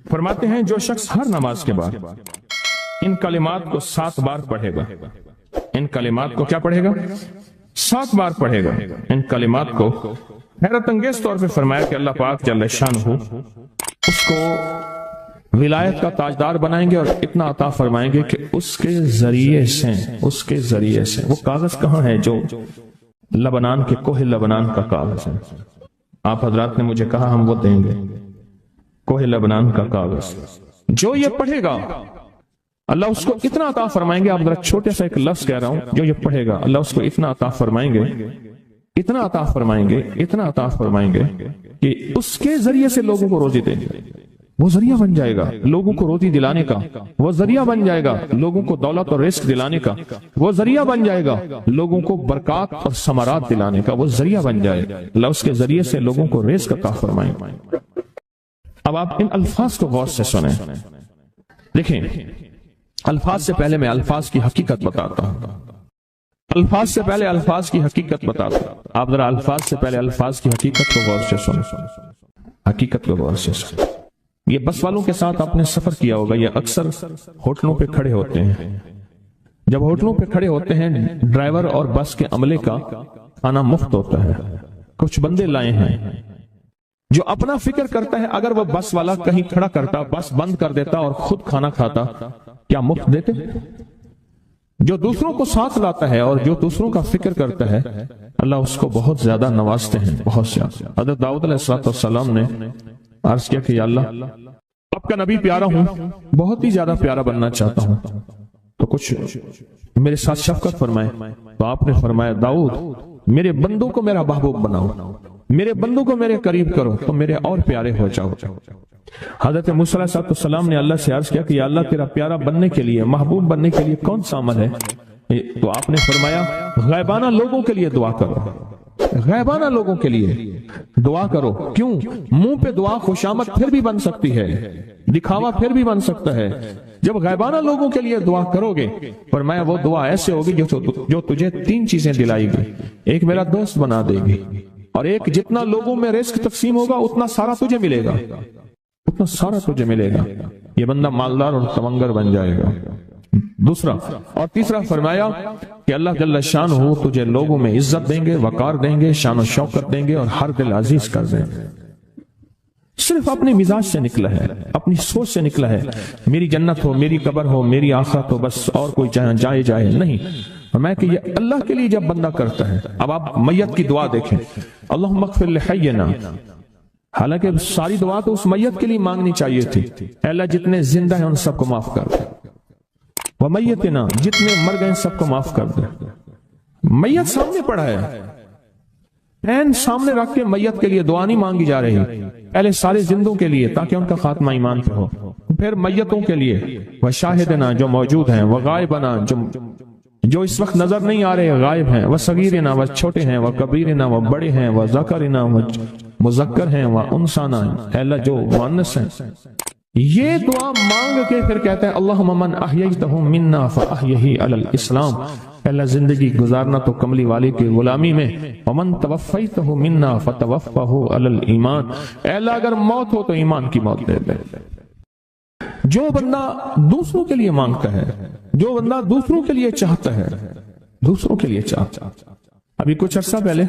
فرماتے ہیں جو شخص ہر نماز کے بعد ان کلمات کو 7 بار پڑھے گا، ان کلمات کو کیا پڑھے گا؟ 7 بار پڑھے گا ان کلمات کو، حیرت انگیز طور پہ فرمایا کہ اللہ پاک جل شانہ اس کو ولایت کا تاجدار بنائیں گے اور اتنا عطا فرمائیں گے کہ اس کے ذریعے سے وہ کاغذ کہاں ہے جو لبنان کے کوہ لبنان کا کاغذ ہے؟ آپ حضرات نے مجھے کہا ہم وہ دیں گے، کوہ لبنان کا کاغذ جو یہ پڑھے گا اللہ اس کو اتنا عطا فرمائیں گے. آپ ذرا چھوٹے سا ایک لفظ کہہ رہا ہوں، جو یہ پڑھے گا اللہ اس کو اتنا عطا فرمائیں گے، اتنا عطا فرمائیں گے، اتنا عطا فرمائیں گے کہ اس کے ذریعے سے لوگوں کو روزی دیں گے. وہ ذریعہ بن جائے گا لوگوں کو روزی دلانے کا، وہ ذریعہ بن جائے گا لوگوں کو دولت اور رزق دلانے کا، وہ ذریعہ بن جائے گا لوگوں کو برکات اور ثمرات دلانے کا، وہ ذریعہ بن جائے گا. اللہ اس کے ذریعے سے لوگوں کو رزق عطا فرمائیں گے. اب آپ ان الفاظ کو غور سے سنیں. دیکھیں، الفاظ سے پہلے میں الفاظ کی حقیقت بتاتا ہوں. الفاظ سے پہلے الفاظ کی حقیقت بتاتا ہوں. آپ ذرا الفاظ سے پہلے الفاظ کی حقیقت کو غور سے سنیں. حقیقت کو غور سے سنیں. یہ بس والوں کے ساتھ آپ نے سفر کیا ہوگا، یہ اکثر ہوٹلوں پہ کھڑے ہوتے ہیں. جب ہوٹلوں پہ کھڑے ہوتے ہیں ڈرائیور اور بس کے عملے کا کھانا مفت ہوتا ہے. کچھ بندے لائے ہیں جو اپنا فکر کرتا ہے اگر وہ بس والا کہیں کھڑا کرتا، بس بند کر دیتا اور خود کھانا کھاتا، کیا مفت دیتے؟ جو دوسروں کو ساتھ لاتا ہے اور جو دوسروں کا فکر کرتا ہے اللہ اس کو بہت زیادہ نوازتے ہیں، بہت زیادہ. حضرت داؤد علیہ السلام نے عرض کیا کہ یا اللہ آپ کا نبی پیارا ہوں، بہت ہی زیادہ پیارا بننا چاہتا ہوں، تو کچھ میرے ساتھ شفقت فرمائے. تو آپ نے فرمایا داؤد میرے بندوں کو میرا محبوب بناؤ، میرے بندوں کو میرے قریب کرو تو میرے اور پیارے ہو جاؤ. حضرت موسیٰ علیہ السلام نے اللہ سے عرض کیا کہ یا اللہ تیرا پیارا بننے کے لیے، محبوب بننے کے لیے کون سا عمل ہے؟ تو آپ نے فرمایا غائبانہ لوگوں کے لیے دعا کرو، غائبانہ لوگوں کے لیے دعا کرو. کیوں؟ منہ پہ دعا خوشامد پھر بھی بن سکتی ہے، دکھاوا پھر بھی بن سکتا ہے. جب غائبانہ لوگوں کے لیے دعا کرو گے فرمایا وہ دعا ایسے ہوگی جو تجھے 3 چیزیں دلائے گی. ایک میرا دوست بنا دے گی، اور ایک جتنا لوگوں میں رزق تقسیم ہوگا اتنا سارا تجھے ملے گا، اتنا سارا تجھے ملے گا. یہ بندہ مالدار اور تمنگر بن جائے گا. دوسرا اور تیسرا فرمایا کہ اللہ جل شانہ تجھے لوگوں میں عزت دیں گے، وقار دیں گے، شان و شوکت دیں گے اور ہر دل عزیز کر دیں گے. صرف اپنے مزاج سے نکلا ہے، اپنی سوچ سے نکلا ہے میری جنت ہو، میری قبر ہو، میری آخرت ہو، بس اور کوئی جائے نہیں. میں کہ یہ اللہ کے لیے جب بندہ کرتا ہے. اب آپ میت کی دعا دیکھیں، اللہم اغفر لحینا، حالانکہ ساری دعا تو اس میت کے لیے مانگنی چاہیے تھی. اے اللہ جتنے زندہ ہیں ان سب کو معاف کر دے، ومیتنا جتنے مر گئے سب کو معاف کر دے. میت سامنے پڑا ہے، این سامنے رکھ کے میت کے لیے دعا نہیں مانگی جا رہی، پہلے سارے زندوں کے لیے تاکہ ان کا خاتمہ ایمان پہ ہو، پھر میتوں کے لیے وشاہدنا جو موجود ہیں، وغائبنا جو اس وقت نظر نہیں آ رہے غائب ہیں، وصغیرنا وہ چھوٹے ہیں، وکبیرنا وہ بڑے ہیں، وذکرنا وہ مذکر ہیں، وانثانا اے اللہ جو مؤنث ہیں. یہ دعا مانگ کے پھر کہتا ہے اللہم من احییتہ منا فاحیہ علی الاسلام، اللہ زندگی گزارنا تو کملی والی کی غلامی میں، ومن توفیتہ منا فتوفہ علی الایمان، اے اللہ اگر موت ہو تو ایمان کی موت دے دے. جو بندہ دوسروں کے لیے مانگتا ہے، جو بندہ دوسروں کے لیے چاہتا ہے، دوسروں کے لیے چاہتا ہے. ابھی کچھ عرصہ پہلے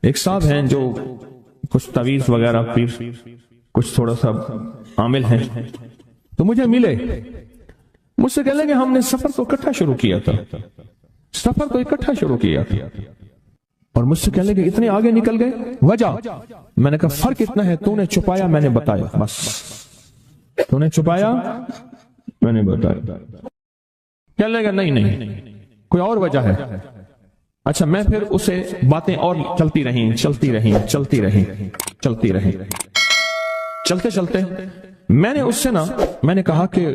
ایک صاحب ہیں جو کچھ تعویذ وغیرہ پیر کچھ تھوڑا سا عامل ہیں، تو مجھے ملے، مجھ سے کہنے لگے ہم نے سفر تو اکٹھا شروع کیا تھا، سفر تو اکٹھا شروع کیا تھا، اور مجھ سے کہنے لگے اتنے آگے نکل گئے. وجہ میں نے کہا فرق اتنا ہے، تو نے چھپایا میں نے بتایا، بس تو نے چھپایا میں نے بتایا. کہنے لگا نہیں کوئی اور وجہ ہے. اچھا میں پھر اسے باتیں اور چلتی رہیں چلتے میں نے اس سے میں نے کہا کہ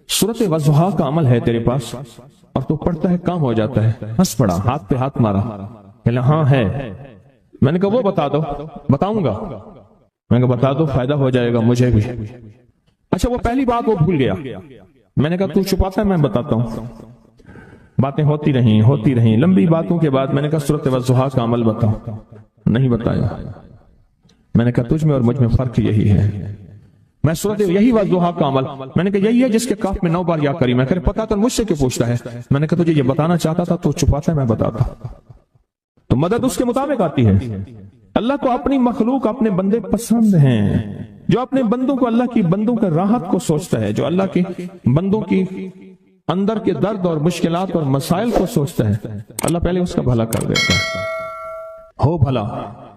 سورۃ والضحیٰ کا عمل ہے تیرے پاس اور تو پڑھتا ہے کام ہو جاتا ہے. ہنس پڑا، ہاتھ پہ ہاتھ مارا، کہ ہاں ہے. میں نے کہا وہ بتا دو. بتاؤں گا. میں نے کہا بتا دو فائدہ ہو جائے گا مجھے بھی. اچھا وہ پہلی بات وہ بھول گیا. میں نے کہا تو چھپاتا ہے میں بتاتا ہوں. باتیں ہوتی رہیں لمبی باتوں کے بعد میں نے کہا سورۃ والضحیٰ کا عمل بتاؤ. نہیں بتایا. میں نے کہا تجھ میں اور مجھ میں فرق یہی ہے، میں صورت یہی والضحیٰ کا عمل، میں نے کہا یہی ہے جس کے کاف میں 9 بار یا کریم ہے. پتا تو مجھ سے کیوں پوچھتا ہے؟ میں نے کہا تجھے یہ بتانا چاہتا تھا تو چھپاتا ہے، میں بتاتا. تو مدد اس کے مطابق آتی ہے. اللہ کو اپنی مخلوق اپنے بندے پسند ہیں، جو اپنے بندوں کو اللہ کی بندوں کے راحت کو سوچتا ہے، جو اللہ کے بندوں کی اندر کے درد اور مشکلات اور مسائل کو سوچتا ہے، اللہ پہلے اس کا بھلا کر دیتا ہے. ہو بھلا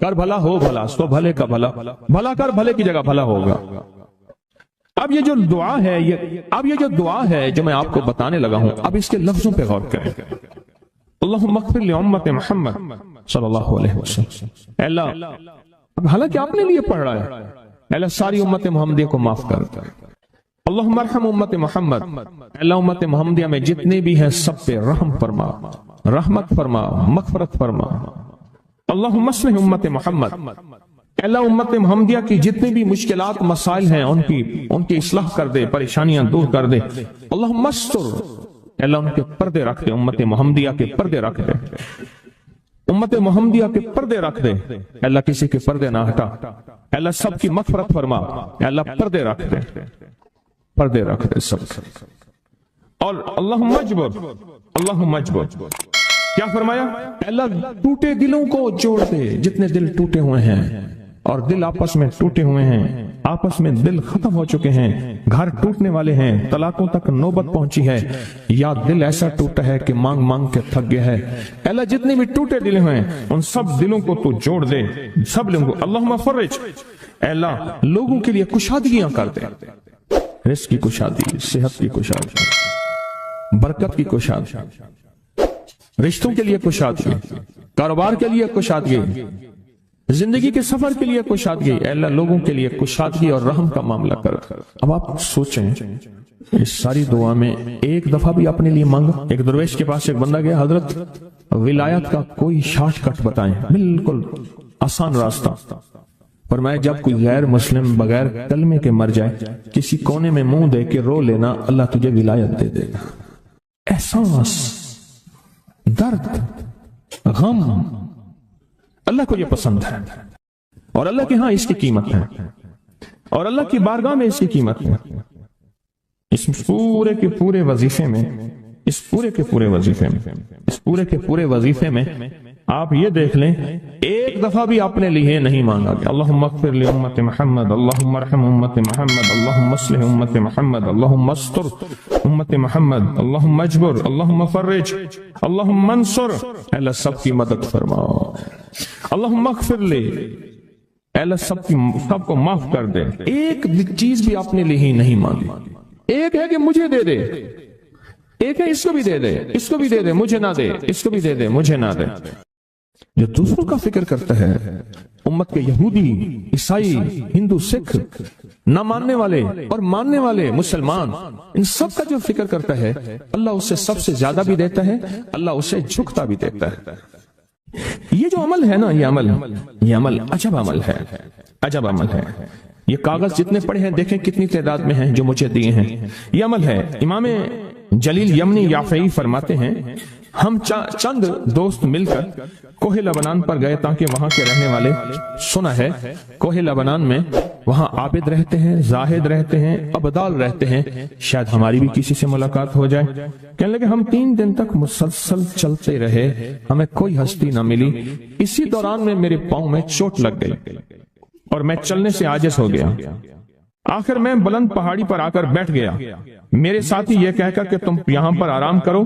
کر بھلا، ہو بھلا سو بھلے کا بھلا، بھلا کر بھلے کی جگہ بھلا ہوگا. اب یہ جو دعا ہے، اب یہ جو دعا ہے جو میں آپ کو بتانے لگا ہوں، اب اس کے لفظوں پہ غور کریں. اللہم اغفر لامت محمد صلی اللہ علیہ وسلم. اللہ، اب حالانکہ آپ نے لیے پڑھ رہا ہے، اللہ ساری امت محمدیہ کو معاف کر. اللہم ارحم امت محمد، اللہ امت محمدیہ میں جتنے بھی ہیں سب پہ رحم فرما، رحمت فرما، مغفرت فرما. اللہم اصلح امت محمد، اللہ امت محمدیہ کی جتنی بھی مشکلات مسائل ہیں ان کی اصلاح کر دے، پریشانیاں دور کر دے. اللہم استر، اللہ ان کے پردے رکھ دے، امت محمدیہ کے پردے رکھ دے، امت محمدیہ کے پردے رکھ دے. اللہ کسی کے پردے نہ ہٹا، اللہ سب کی مغفرت فرما، اللہ پردے رکھ دے، پردے رکھ دے سب. اور اللہم اجبر، اللہم اجبر، کیا فرمایا؟ اللہ ٹوٹے دلوں کو جوڑ دے، جتنے دل ٹوٹے ہوئے ہیں اور دل آپس میں ٹوٹے ہوئے ہیں، آپس میں دل ختم ہو چکے ہیں، گھر ٹوٹنے والے ہیں، طلاقوں تک نوبت پہنچی ہے، یا دل ایسا ٹوٹا ہے کہ مانگ مانگ کے تھک گیا ہے. اللہ جتنے بھی ٹوٹے دل ہیں ان سب دلوں کو تو جوڑ دے، سب لوگوں کو. اللہم فرج، اللہ لوگوں کے لیے کشادگیاں کر دے، رزق کی کشادگی، صحت کی کشادگی، برکت کی کشادگی، رشتوں کے لیے کشادگی، کاروبار کے لیے کشادگی، زندگی کے سفر کے لیے کشادگی. اے اللہ لوگوں کے لیے کشادگی اور رحم کا معاملہ کر. اب آپ سوچیں اس ساری دعا میں ایک دفعہ بھی اپنے لیے مانگا؟ ایک درویش کے پاس ایک بندہ گیا، حضرت ولایت کا کوئی شارٹ کٹ بتائیں، بالکل آسان راستہ. فرمایا جب کوئی غیر مسلم بغیر کلمے کے مر جائے، کسی کونے میں منہ دے کے رو لینا، اللہ تجھے ولایت دے دے گا. احساس، درد، غم، اللہ کو یہ پسند ہے، اور اللہ کے ہاں اس کی قیمت ہے، اور اللہ کی بارگاہ میں اس کی قیمت ہے. اس پورے کے پورے وظیفے میں، اس پورے کے پورے وظیفے میں، اس پورے کے پورے وظیفے میں آپ یہ دیکھ لیں ایک دفعہ بھی اپنے لیے نہیں مانگا گیا. اللہم اغفر لامت محمد، اللہم ارحم امت محمد، اللہم اصلح امت محمد، اللہم استر امت محمد، اللہم اجبر، اللہم فرج، اللہم منصر، اللہ سب کی مدد فرما. اللہم اغفر لے، اللہ سب کو معاف کر دے. ایک چیز بھی اپنے لیے ہی نہیں مانگی. ایک ہے کہ مجھے دے دے، ایک ہے اس کو بھی دے دے، اس کو بھی دے دے، مجھے نہ دے، اس کو بھی دے دے، مجھے نہ دے. جو دوسروں کا فکر کرتا ہے، امت کے یہودی، عیسائی، ہندو، سکھ، نہ ماننے والے اور ماننے والے مسلمان، ان سب کا جو فکر کرتا ہے، اللہ اسے سب سے زیادہ بھی دیتا ہے، اللہ اسے جھکتا بھی دیتا ہے. یہ جو عمل ہے نا، یہ عمل عجب عمل ہے، عجب عمل ہے. یہ کاغذ جتنے پڑے ہیں دیکھیں کتنی تعداد میں ہیں جو مجھے دیے ہیں. یہ عمل ہے. امام جلیل یمنی یافعی فرماتے ہیں ہم چند دوست مل کر کوہ لبنان پر گئے تاکہ وہاں کے رہنے والے، سنا ہے کوہ لبنان میں وہاں عابد رہتے ہیں، زاہد رہتے ہیں، ابدال رہتے ہیں، شاید ہماری بھی کسی سے ملاقات ہو جائے. کہنے لگے ہم 3 دن تک مسلسل چلتے رہے، ہمیں کوئی ہستی نہ ملی. اسی دوران میں میرے پاؤں میں چوٹ لگ گئی اور میں چلنے سے عاجز ہو گیا. آخر میں بلند پہاڑی پر آ کر بیٹھ گیا. میرے ساتھی یہ کہہ کر کہ تم یہاں پر آرام کرو،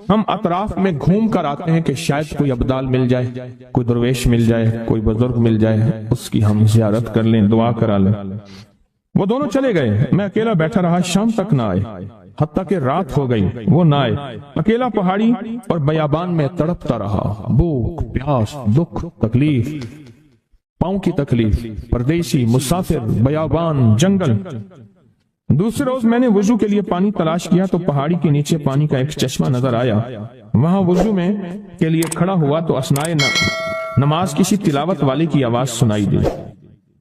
ہم اطراف میں گھوم کر آتے ہیں کہ شاید کوئی ابدال مل جائے، کوئی درویش مل جائے، کوئی بزرگ مل جائے، اس کی ہم زیارت کر لیں، دعا کرا لیں. وہ دونوں چلے گئے، میں اکیلا بیٹھا رہا. شام تک نہ آئے، حتیٰ کہ رات ہو گئی، وہ نہ آئے. اکیلا پہاڑی اور بیابان میں تڑپتا رہا. بھوک، پیاس، دکھ، تکلیف، پاؤں کی تکلیف، پردیسی، مسافر، بیابان، جنگل. دوسرے روز میں نے وضو کے لیے پانی تلاش کیا تو پہاڑی کے نیچے پانی کا ایک چشمہ نظر آیا. وہاں وضو میں کے لیے کھڑا ہوا تو اثناء نماز کسی تلاوت والے کی آواز سنائی دی.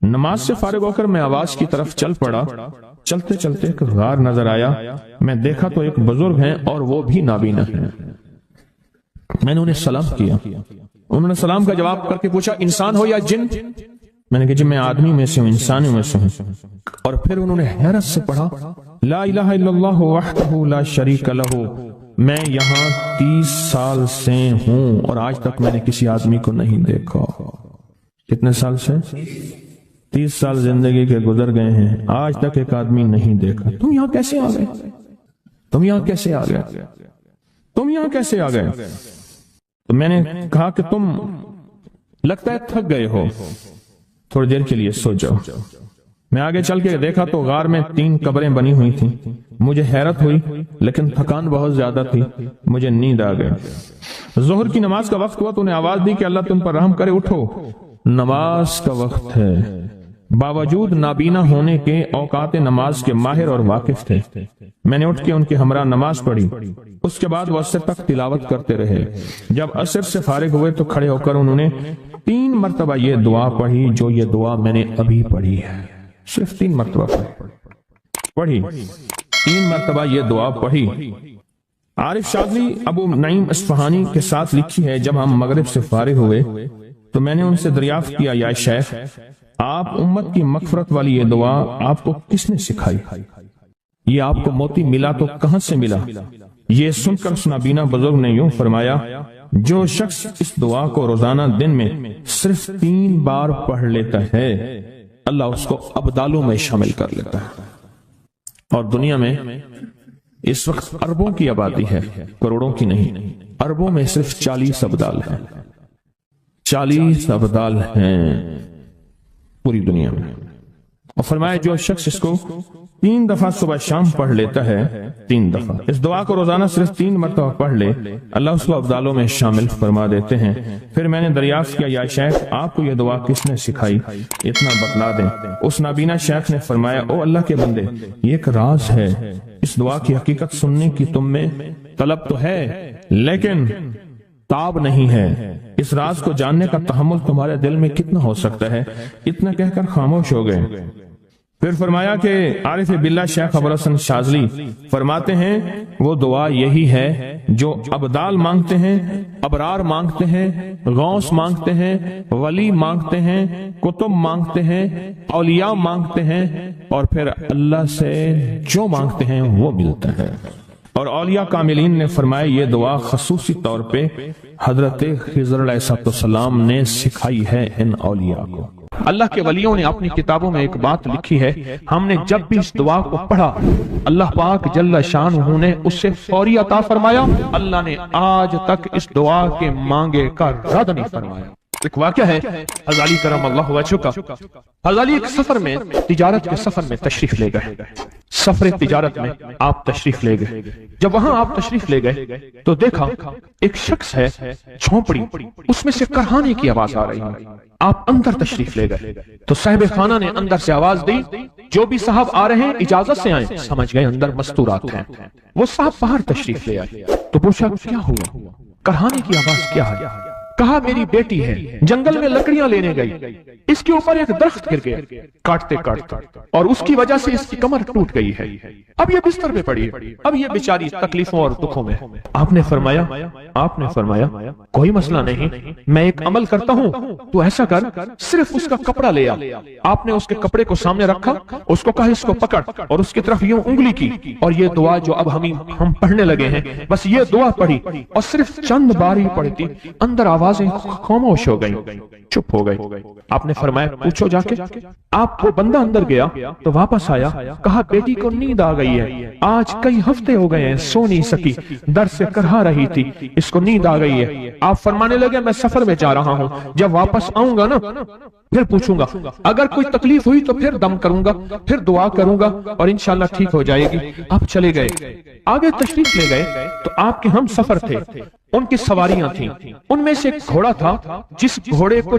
نماز سے فارغ ہو کر میں آواز کی طرف چل پڑا. چلتے چلتے ایک غار نظر آیا. میں دیکھا تو ایک بزرگ ہیں اور وہ بھی نابینا ہیں. میں نے انہیں سلام کیا. انہوں نے سلام کا جواب کر کے پوچھا انسان ہو یا جن؟ میں نے کہا جی میں آدمی میں سے ہوں، انسانوں میں سے ہوں۔ اور پھر انہوں نے حیرت سے پڑھا لا الہ الا اللہ وحدہ لا شریک لہ، میں یہاں 30 سال سے ہوں اور آج تک میں نے کسی آدمی کو نہیں دیکھا۔ کتنے سال سے؟ 30 سال زندگی کے گزر گئے ہیں، آج تک ایک آدمی نہیں دیکھا۔ تم یہاں کیسے آ گئے؟ تم یہاں کیسے آ گئے؟ تم یہاں کیسے آ گئے؟ تو میں نے کہا کہ تم لگتا ہے تھک گئے ہو، تھوڑی دیر کے لیے سو جاؤ۔ میں آگے چل کے دیکھا تو غار میں 3 قبریں بنی ہوئی تھیں۔ مجھے حیرت ہوئی لیکن تھکان بہت زیادہ تھی، مجھے نیند آ گئی۔ ظہر کی نماز کا وقت ہوا تو انہیں آواز دی کہ اللہ تم پر رحم کرے، اٹھو نماز کا وقت ہے۔ باوجود نابینا ہونے کے اوقات نماز کے ماہر اور واقف تھے۔ میں نے اٹھ کے ان کے ہمراہ نماز پڑھی، اس کے بعد وہ عصر تک تلاوت کرتے رہے۔ جب عصر سے فارغ ہوئے تو کھڑے ہو کر انہوں نے 3 مرتبہ یہ دعا پڑھی جو یہ دعا میں نے ابھی پڑھی ہے، صرف 3 مرتبہ پڑھی، 3 مرتبہ یہ دعا پڑھی۔ عارف شاذلی ابو نعیم اصفہانی کے ساتھ لکھی ہے جب ہم مغرب سے فارغ ہوئے تو میں نے ان سے دریافت کیا یا شیخ آپ امت کی مغفرت والی یہ دعا آپ کو کس نے سکھائی؟ یہ آپ کو موتی ملا تو کہاں سے ملا؟ یہ سن کر اس نابینا بزرگ نے یوں فرمایا جو شخص اس دعا کو روزانہ دن میں صرف 3 بار پڑھ لیتا ہے اللہ اس کو ابدالوں میں شامل کر لیتا ہے۔ اور دنیا میں اس وقت اربوں کی آبادی ہے، کروڑوں کی نہیں، اربوں میں صرف 40 ابدال ہیں، 40 ابدال ہیں پوری دنیا میں۔ اور فرمایا جو شخص اس کو 3 دفعہ صبح شام پڑھ لیتا ہے، 3 دفعہ اس دعا کو روزانہ صرف 3 مرتبہ پڑھ لے اللہ اس کو ابدالوں میں شامل فرما دیتے ہیں۔ پھر میں نے دریافت کیا یا شیخ آپ کو یہ دعا کس نے سکھائی؟ اتنا بتلا دیں۔ اس نابینا شیخ نے فرمایا او اللہ کے بندے یہ ایک راز ہے، اس دعا کی حقیقت سننے کی تم میں طلب تو ہے لیکن تاب نہیں ہے، اس راز کو جاننے کا تحمل تمہارے دل میں کتنا ہو سکتا ہے؟ اتنا کہہ کر خاموش ہو گئے۔ پھر فرمایا کہ عارف باللہ شیخ ابوالحسن شاذلی فرماتے ہیں وہ دعا یہی ہے جو ابدال مانگتے ہیں، ابرار مانگتے ہیں، غوث مانگتے ہیں، ولی مانگتے ہیں، کتب مانگتے ہیں، اولیاء مانگتے ہیں، اور پھر اللہ سے جو مانگتے ہیں وہ ملتا ہے۔ اور اولیاء کاملین نے فرمایا یہ دعا خصوصی طور پہ حضرت خضر علیہ السلام نے سکھائی ہے ان اولیاء کو۔ اللہ کے ولیوں نے اپنی کتابوں میں ایک بات لکھی ہے ہم نے جب بھی اس دعا کو پڑھا اللہ پاک جل شانہ نے اس سے فوری عطا فرمایا، اللہ نے آج تک اس دعا کے مانگے کا رد نہیں فرمایا۔ ایک واقعہ ہے غزالی کرم اللہ وجہہ کا۔ غزالی ایک سفر میں تجارت کے سفر میں تشریف لے گئے، سفر تجارت میں آپ تشریف لے گئے۔ جب وہاں آپ تشریف لے گئے تو دیکھا ایک شخص ہے جھونپڑی، اس میں سے کرہانے کی آواز آ رہی ہے۔ آپ اندر تشریف لے گئے تو صاحب خانہ نے اندر سے آواز دی جو بھی صاحب آ رہے ہیں اجازت سے آئیں۔ سمجھ گئے اندر مستورات ہیں۔ وہ صاحب باہر تشریف لے آئے تو پوچھا کیا ہوا، کرہانے کی آواز کیا ہے؟ کہا میری بیٹی ہے جنگل میں لکڑیاں لینے گئی، اس کے اوپر ایک درخت گر گیا کاٹتے کاٹتے اور اس کی وجہ سے اس کی کمر ٹوٹ گئی ہے، اب یہ بستر پہ پڑی ہے، اب یہ بیچاری تکلیفوں اور دکھوں میں۔ آپ نے فرمایا کوئی مسئلہ نہیں، میں ایک عمل کرتا ہوں، تو ایسا کر صرف اس کا کپڑا لے آ۔ آپ نے اس کے کپڑے کو سامنے رکھا، اس کو کہا اس کو پکڑ اور اس کی طرف یوں انگلی کی اور یہ دعا جو اب ہم پڑھنے لگے ہیں بس یہ دعا پڑھی اور صرف چند بار ہی پڑھی تھی، اندر آوازیں خاموش ہو گئی، چپ ہو گئی۔ آپ نے فرمایا پوچھو جا کے۔ آپ وہ بندہ اندر گیا تو واپس آیا، کہا بیٹی کو نیند آ گئی ہے، آج کئی ہفتے ہو گئے ہیں سو نہیں سکی، درد سے کرہا رہی تھی، اس کو نیند آ گئی ہے۔ آپ فرمانے لگے میں سفر میں جا رہا ہوں، جب واپس آؤں گا نا پھر پوچھوں گا، اگر کوئی تکلیف ہوئی تو پھر دم کروں گا، پھر دعا کروں گا اور انشاءاللہ ٹھیک ہو جائے گی۔ آپ چلے گئے، آگے تشریف لے گئے تو آپ کے ہم سفر تھے، ان کی سواریاں تھیں، ان میں سے ایک گھوڑا تھا جس گھوڑے کو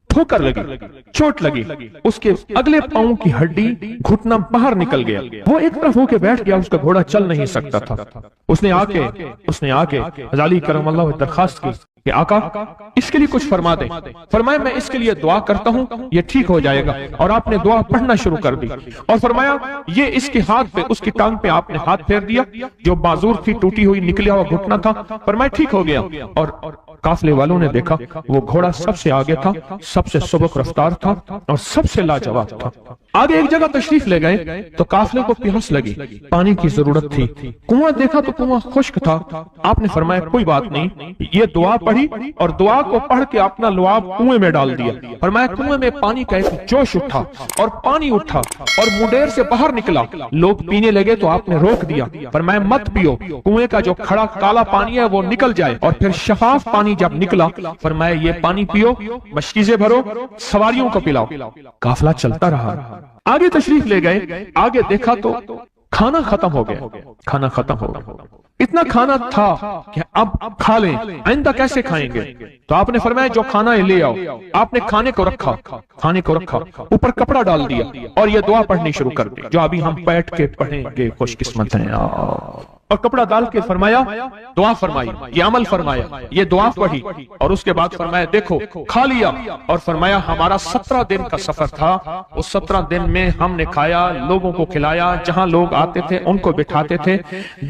ٹھوکر لگی، چوٹ لگی، اس کے اگلے پاؤں کی ہڈی گھٹنا باہر نکل گیا، وہ ایک طرف ہو کے بیٹھ گیا، اس کا گھوڑا چل نہیں سکتا تھا۔ اس نے آ کے غزالی کرم اللہ درخواست کی کہ آقا اس کے لیے کچھ فرما دیں. فرمایا میں اس کے لیے دعا کرتا ہوں, یہ ٹھیک ہو جائے گا. اور آپ نے دعا پڑھنا شروع کر دی اور فرمایا یہ اس کے ہاتھ پہ, اس کی ٹانگ پہ آپ نے ہاتھ پھیر دیا, جو معذور تھی, ٹوٹی ہوئی, نکلیا ہوا گھٹنا تھا. فرمایا ٹھیک ہو گیا. اور قافلے والوں نے دیکھا وہ گھوڑا سب سے آگے تھا, سب سے سبک رفتار تھا اور سب سے لاجواب تھا. آگے ایک جگہ تشریف لے گئے تو قافلے کو پیاس لگی, پانی کی ضرورت تھی. کنواں دیکھا تو کنواں خشک تھا. آپ نے فرمایا کوئی بات نہیں, یہ دعا پڑھی اور دعا کو پڑھ کے اپنا لعاب کنویں میں ڈال دیا. فرمایا کنویں میں پانی کا ایک جوش اٹھا اور پانی اٹھا اور منڈیر سے باہر نکلا. لوگ پینے لگے تو آپ نے روک دیا. فرمایا مت پیو, کنویں کا جو کھڑا کالا پانی ہے وہ نکل جائے. اور پھر شفاف پانی جب نکلا فرمایا یہ پانی پیو, مشکیزیں بھرو, سواریوں کو پلاؤ. قافلہ چلتا رہا. آگے تشریف لے گئے, آگے دیکھا تو کھانا ختم ہو گیا. کھانا ختم ہو گیا, اتنا کھانا تھا کہ اب کھا لیں, آئندہ کیسے کھائیں گے. تو آپ نے فرمایا جو کھانا ہے لے آؤ. آپ نے کھانے کو رکھا, اوپر کپڑا ڈال دیا اور یہ دعا پڑھنی شروع کر دی جو ابھی ہم بیٹھ کے پڑھیں گے. خوش قسمت ہیں. اور کپڑا ڈال کے فرمایا دعا فرمائی, یہ عمل فرمایا, یہ دعا پڑھی اور اس کے بعد فرمایا دیکھو کھا لیا. اور فرمایا ہمارا 17 دن کا سفر تھا, اس 17 دن میں ہم نے کھایا, لوگوں کو کھلایا, جہاں لوگ آتے تھے ان کو بٹھاتے تھے.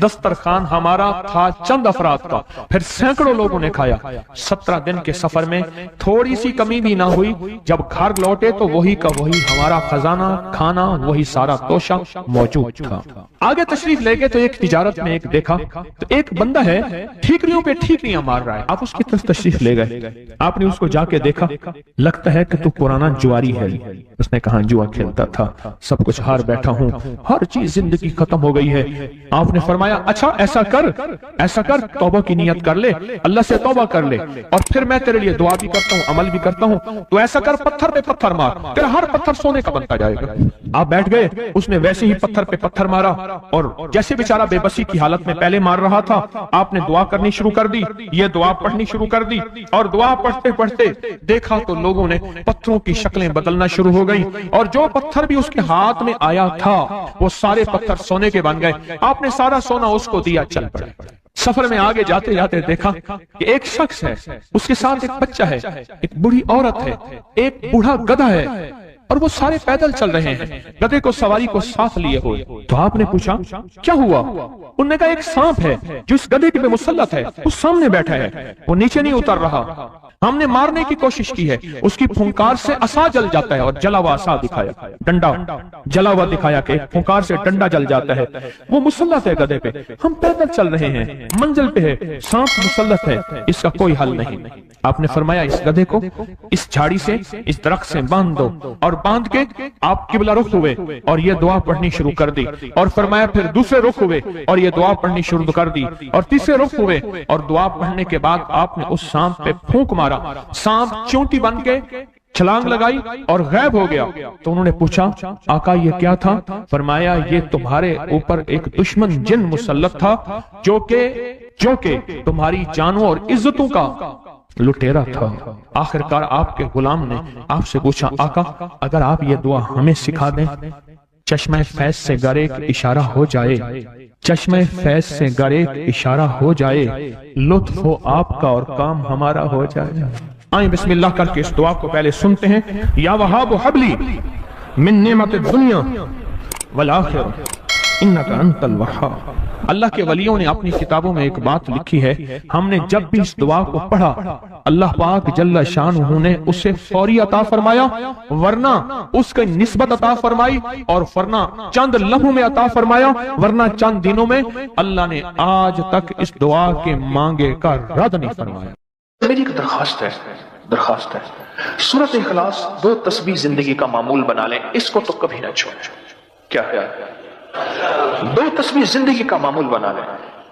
دسترخوان ہمارا تھا چند افراد کا, پھر سینکڑوں لوگوں نے کھایا. 17 دن کے سفر میں تھوڑی سی کمی بھی نہ ہوئی. جب گھر لوٹے تو وہی کا وہی ہمارا خزانہ, کھانا, وہی سارا توشہ موجود تھا. آگے تشریف لے گئے تو ایک تجارت میں ایک دیکھا تو ایک بندہ ہے ٹھیکریوں پہ ٹھیکریاں مار رہا ہے. آپ اس کی طرف تشریف لے گئے, آپ نے اس کو جا کے دیکھا, لگتا ہے کہ تو پرانا جواری ہے. اس نے کہا جوا کھیلتا تھا, سب کچھ ہار بیٹھا ہوں, ہر چیز زندگی ختم ہو گئی ہے. آپ نے فرمایا اچھا ایسا کر, توبہ کی نیت کر لے, اللہ سے توبہ کر لے, اور پھر میں تیرے لیے دعا بھی کرتا ہوں, عمل بھی کرتا ہوں. تو ایسا کر, پتھر پہ پتھر مار, تیرا ہر پتھر سونے کا بنتا جائے گا. آپ بیٹھ گئے, اس نے ویسے ہی پتھر پہ پتھر مارا اور جیسے بیچارہ بے بسی کی حالت میں پہلے مار رہا تھا, آپ نے دعا کرنی شروع کر دی, یہ دعا پڑھنی شروع کر دی. اور دعا پڑھتے پڑھتے دیکھا تو لوگوں نے پتھروں کی شکلیں بدلنا شروع ہو گئی, اور جو پتھر بھی اس کے ہاتھ میں آیا تھا وہ سارے پتھر سونے کے بن گئے. آپ نے سارا سونا اس کو دیا, چل پڑے. سفر میں آگے جاتے جاتے دیکھا کہ ایک شخص ہے, اس کے ساتھ ایک بچہ ہے, ایک بوڑھی عورت ہے, ایک بوڑھا گدھا ہے, اور وہ سارے پیدل چل رہے ہیں, گدھے کو سواری کو ساتھ لیے ہوئے. تو آپ نے پوچھا کیا ہوا؟ انہوں نے کہا ایک سانپ ہے جو اس گدھے پہ مسلط ہے, اس سامنے بیٹھا ہے, وہ نیچے نہیں اتر رہا. ہم نے مارنے کی کوشش کی ہے, اس کی پھنکار سے عصا جل جاتا ہے. اور جلا ہوا عصا دکھایا, ڈنڈا جلا ہوا دکھایا کہ پھنکار سے ڈنڈا جل جاتا ہے. وہ مسلط ہے گدھے پہ, ہم پیدل چل رہے ہیں, منزل پہ ہے, سانپ مسلط ہے, اس کا کوئی حل نہیں. آپ نے فرمایا اس گدھے کو اس جھاڑی سے, اس درخت سے باندھ دو. اور باندھ کے آپ قبلہ رخ ہوئے اور یہ دعا پڑھنی شروع کر دی. اور فرمایا پھر دوسرے رخ ہوئے اور یہ دعا پڑھنی شروع کر دی. اور تیسرے رخ ہوئے اور دعا پڑھنے کے بعد آپ نے اس سانپ پہ پھونک مارا. سانپ چونٹی بن کے چھلانگ لگائی اور غائب ہو گیا. تو انہوں نے پوچھا آقا یہ کیا تھا؟ فرمایا یہ تمہارے اوپر ایک دشمن جن مسلط تھا جو کہ تمہاری جانوں اور عزتوں کا لٹیرا تھا. آخرکار آپ کے غلام نے آپ سے پوچھا آقا اگر آپ یہ دعا ہمیں سکھا دیں, چشمہ فیض سے گر ایک اشارہ ہو جائے, چشمہ فیض سے گر ایک اشارہ ہو جائے, لطف ہو آپ کا اور کام ہمارا ہو جائے. آئیں بسم اللہ کر کے اس دعا کو پہلے سنتے ہیں. یا وہاب حبلی من نعمت الدنیا والآخرہ انک انت الوہاب. اللہ کے ولیوں نے اپنی کتابوں میں ایک بات لکھی ہے, ہم نے جب بھی اس دعا کو پڑھا اللہ پاک جل شانہ نے اسے فوری عطا فرمایا, ورنہ اس کی نسبت عطا فرمائی, اور ورنہ چند لمحوں میں عطا فرمایا, ورنہ چند دنوں میں. اللہ نے آج تک اس دعا کے مانگے کا رد نہیں فرمایا. میری ایک درخواست ہے, سورۃ اخلاص 2 تسبیح زندگی کا معمول بنا لیں, اس کو تو کبھی نہ چھوڑیں. کیا 2 تسبیح زندگی کا معمول بنا لیں,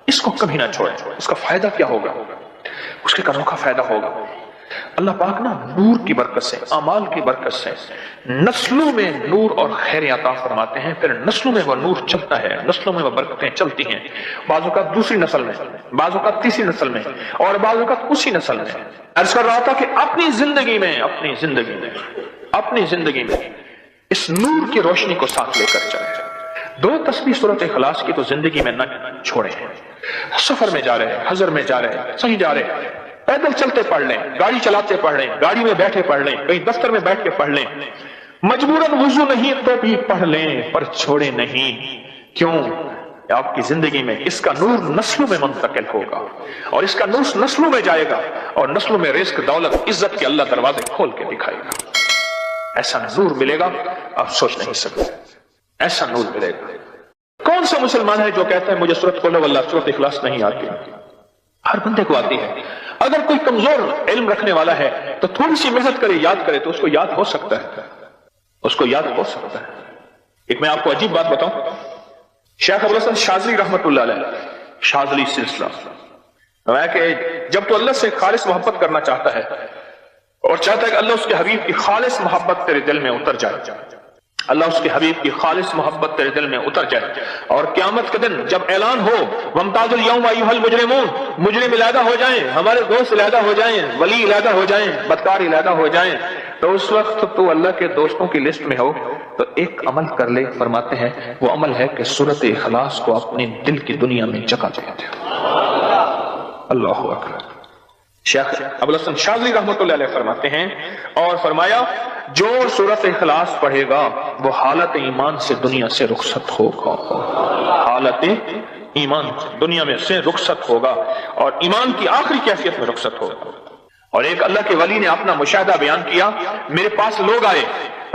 اس کو کبھی نہ چھوڑیں. اس کا فائدہ کیا ہوگا؟ اس کے انوکھا فائدہ ہوگا. اللہ پاک نا نور کی برکت سے, اعمال کی برکت سے نسلوں میں نور اور خیر عطا فرماتے ہیں. پھر نسلوں میں وہ نور چلتا ہے, نسلوں میں وہ برکتیں چلتی ہیں. بعض اوقات دوسری نسل میں, بعض اوقات تیسری نسل میں, اور بعض اوقات اسی نسل میں. عرض کر رہا تھا کہ اپنی زندگی میں اس نور کی روشنی کو ساتھ لے کر چلیں. 2 تسبیح سورۃ اخلاص کی تو زندگی میں نہ چھوڑیں. سفر میں جا رہے ہیں, حضر میں جا رہے ہیں, صحیح جا رہے ہیں, پیدل چلتے پڑھ لیں، گاڑی چلاتے پڑھ لیں، گاڑی میں بیٹھے پڑھ لیں، کہیں دفتر میں بیٹھ کے پڑھ لیں، مجبوراً وضو نہیں تو بھی پڑھ لیں، پر چھوڑے نہیں۔ کیوں؟ آپ کی زندگی میں اس کا نور نسلوں میں منتقل ہوگا، اور اس کا نور نسلوں میں جائے گا، اور نسلوں میں رزق، دولت، عزت کے اللہ دروازے کھول کے دکھائے گا۔ ایسا نور ملے گا آپ سوچ نہیں سکتے، ایسا نور ملے گا۔ کون سا مسلمان ہے جو کہتا ہے مجھے سورۃ قل واللہ، سورۃ اخلاص نہیں آتی؟ ہر بندے کو آتی ہے۔ اگر کوئی کمزور علم رکھنے والا ہے تو تھوڑی سی محنت کرے، یاد کرے تو اس کو یاد ہو سکتا ہے، اس کو یاد ہو سکتا ہے۔ ایک میں آپ کو عجیب بات بتاؤں، شیخ ابوالحسن شاذلی رحمت اللہ علیہ، شاذلی سلسلہ، میں کہ جب تو اللہ سے خالص محبت کرنا چاہتا ہے اور چاہتا ہے کہ اللہ اس کے حبیب کی خالص محبت تیرے دل میں اتر جائے، اللہ اس کے حبیب کی خالص محبت تیرے دل میں اتر جائے، اور قیامت کے دن جب اعلان ہو وَامْتَازُ الْيَوْمَ أَيُّهَا الْمُجْرِمُونَ، مجرم علیحدہ ہو جائیں، ہمارے دوست علیحدہ ہو جائیں، ولی علیحدہ ہو جائیں، بدکار علیحدہ ہو جائیں، تو اس وقت تو اللہ کے دوستوں کی لسٹ میں ہو تو ایک عمل کر لے۔ فرماتے ہیں وہ عمل ہے کہ سورۃ اخلاص کو اپنے دل کی دنیا میں جگہ دے دے۔ اللہ اکبر۔ شیخ ابوالحسن شاذلی رحمۃ اللہ علیہ فرماتے ہیں، اور فرمایا جو سورۃ اخلاص پڑھے گا وہ حالت ایمان سے دنیا سے رخصت ہوگا، حالت ایمان دنیا میں سے رخصت ہوگا، اور ایمان کی آخری کیفیت میں رخصت ہوگا۔ اور ایک اللہ کے ولی نے اپنا مشاہدہ بیان کیا، میرے پاس لوگ آئے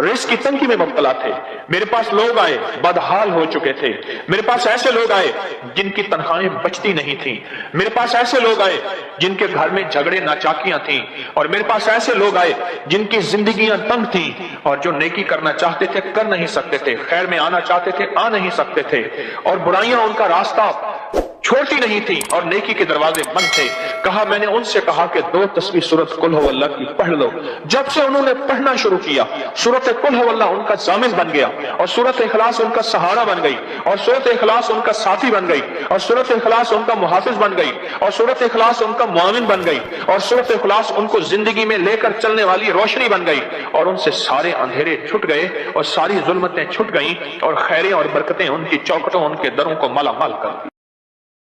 رزق کی تنگی میں مبتلا تھے، میرے پاس لوگ آئے بدحال ہو چکے تھے، میرے پاس ایسے لوگ آئے جن کی تنخواہیں بچتی نہیں تھیں، میرے پاس ایسے لوگ آئے جن کے گھر میں جھگڑے ناچاکیاں تھیں، اور میرے پاس ایسے لوگ آئے جن کی زندگیاں تنگ تھیں، اور جو نیکی کرنا چاہتے تھے کر نہیں سکتے تھے، خیر میں آنا چاہتے تھے آ نہیں سکتے تھے، اور برائیاں ان کا راستہ چھوٹی نہیں تھی اور نیکی کے دروازے بند تھے۔ کہا میں نے ان سے کہا کہ 2 تسبیح سورۃ قل هو اللہ کی پڑھ لو۔ جب سے انہوں نے پڑھنا شروع کیا سورۃ قل هو اللہ ان کا ضامن بن گیا، اور سورۃ اخلاص ان کا سہارا بن گئی، اور سورۃ اخلاص ان کا ساتھی بن گئی، اور سورۃ اخلاص ان کا محافظ بن گئی، اور سورۃ اخلاص ان کا معاون بن گئی، اور سورۃ اخلاص ان کو زندگی میں لے کر چلنے والی روشنی بن گئی، اور ان سے سارے اندھیرے چھٹ گئے اور ساری ظلمتیں چھٹ گئیں، اور خیریں اور برکتیں ان کی چوکھٹوں ان کے دروں کو مالا مال کر دی۔